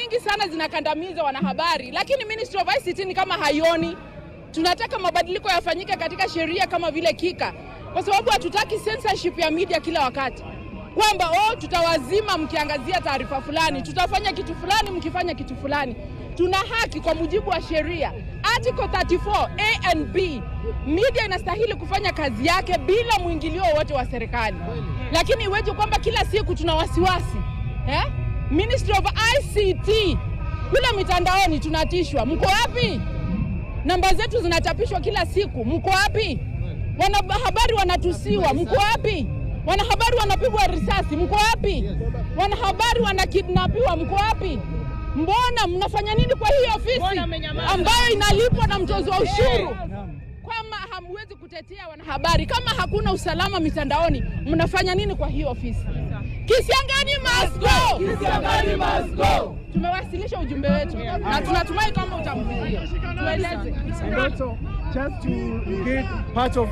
nyingi sana zinakandamiza wanahabari, lakini Ministry of ICT ni kama haioni. Tunataka mabadiliko yafanyike katika sheria kama vile Kika, kwa sababu hatutaki censorship ya media kila wakati. Kwamba tutawazima mkiangazia taarifa fulani, tutafanya kitu fulani mkifanya kitu fulani. Tuna haki kwa mujibu wa sheria. Article 34 A and B. Media inastahili kufanya kazi yake bila mwingilio wote wa serikali. Lakini iweje kwamba kila siku tuna wasiwasi? Ministry of ICT kule mitandaoni tunatishwa. Mko wapi? Namba zetu zinachapishwa kila siku. Mko wapi? Wanahabari wanatusiwa. Mko wapi? Wanahabari wanapigwa risasi. Mko wapi? Wanahabari wanakidnapiwa. Mko wapi? Mbona mnafanya nini kwa hii ofisi ambayo inalipwa na mtozo wa ushuru? Kama hamwezi kutetea wanahabari, kama hakuna usalama mitandaoni, mnafanya nini kwa hii ofisi? Kisiangani must go! Kisiangani must go! Tumewasilisha ujumbe wetu na tunatumai kama utamfikia. Tueleze. And also, just to get part of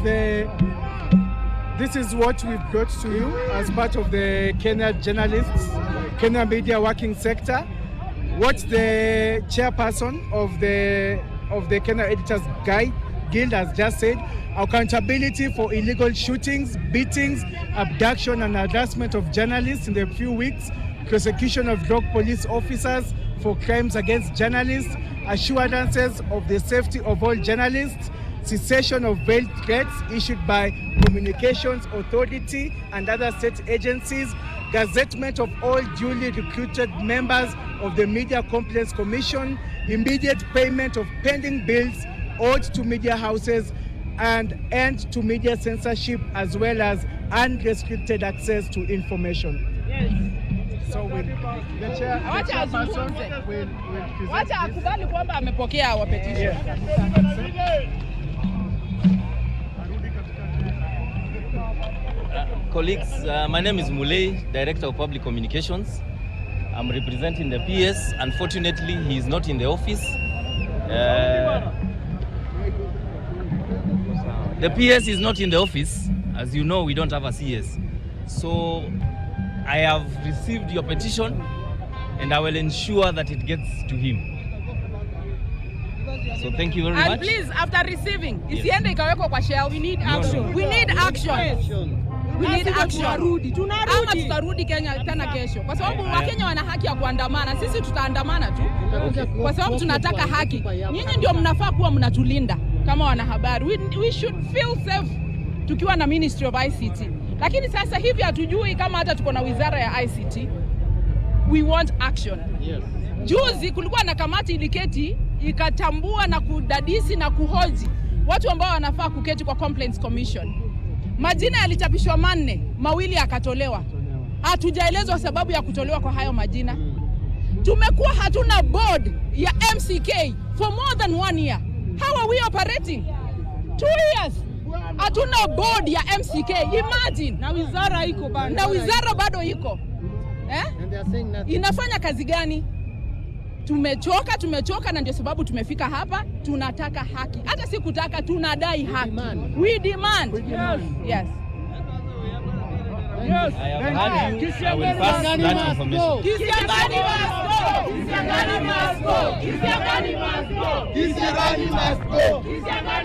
this is what we've brought to you as part of the Kenya journalists, Kenya media working sector. What the chairperson of the Kenya Editors Guild has just said: accountability for illegal shootings, beatings, abduction and harassment of journalists in the few weeks, prosecution of drug police officers for crimes against journalists, assurances of the safety of all journalists, cessation of veiled threats issued by Communications Authority and other state agencies, gazettement of all duly recruited members of the Media Complaints Commission, immediate payment of pending bills owed to media houses, and end to media censorship, as well as unrestricted access to information. Yes. So the chairperson will present. Wacha akubali kwamba amepokea our petition. Colleagues, my name is Mulei, Director of Public Communications. I'm representing the PS. Unfortunately, he is not in the office. The PS is not in the office. As you know, we don't have a CS. So I have received your petition and I will ensure that it gets to him. So thank you very much. And please, after receiving, isiende ikawekwa kwa shell. We need action. We need action. We need action. Ama tutarudi Kenya tena kesho. Kwa sababu Wakenya wana haki ya kuandamana. Sisi tutaandamana tu. Kwa sababu tunataka haki. Nyinyi ndio mnafaa kuwa mnatulinda kama wanahabari. We should feel safe tukiwa na Ministry of ICT. Lakini sasa hivi hatujui kama hata tuko na wizara ya ICT. We want action. Yes. Juzi kulikuwa na kamati iliketi ikatambua na kudadisi na kuhoji watu ambao wanafaa kuketi kwa Complaints Commission. Majina yalichapishwa 4, 2 yakatolewa. Hatujaelezwa sababu ya kutolewa kwa hayo majina. Tumekuwa hatuna board ya MCK for more than 1 year. How are we operating? 2 years. Hatuna board ya MCK. Imagine. Na wizara iko bado. Na wizara bado iko. Inafanya kazi gani? Tumechoka na ndio sababu tumefika hapa. Tunataka haki. Hata si kutaka, tunadai haki. We demand. Yes. I have had you. I will pass that information. Kisiangani must go! Kisiangani must go! Kisiangani must go! Kisiangani must go!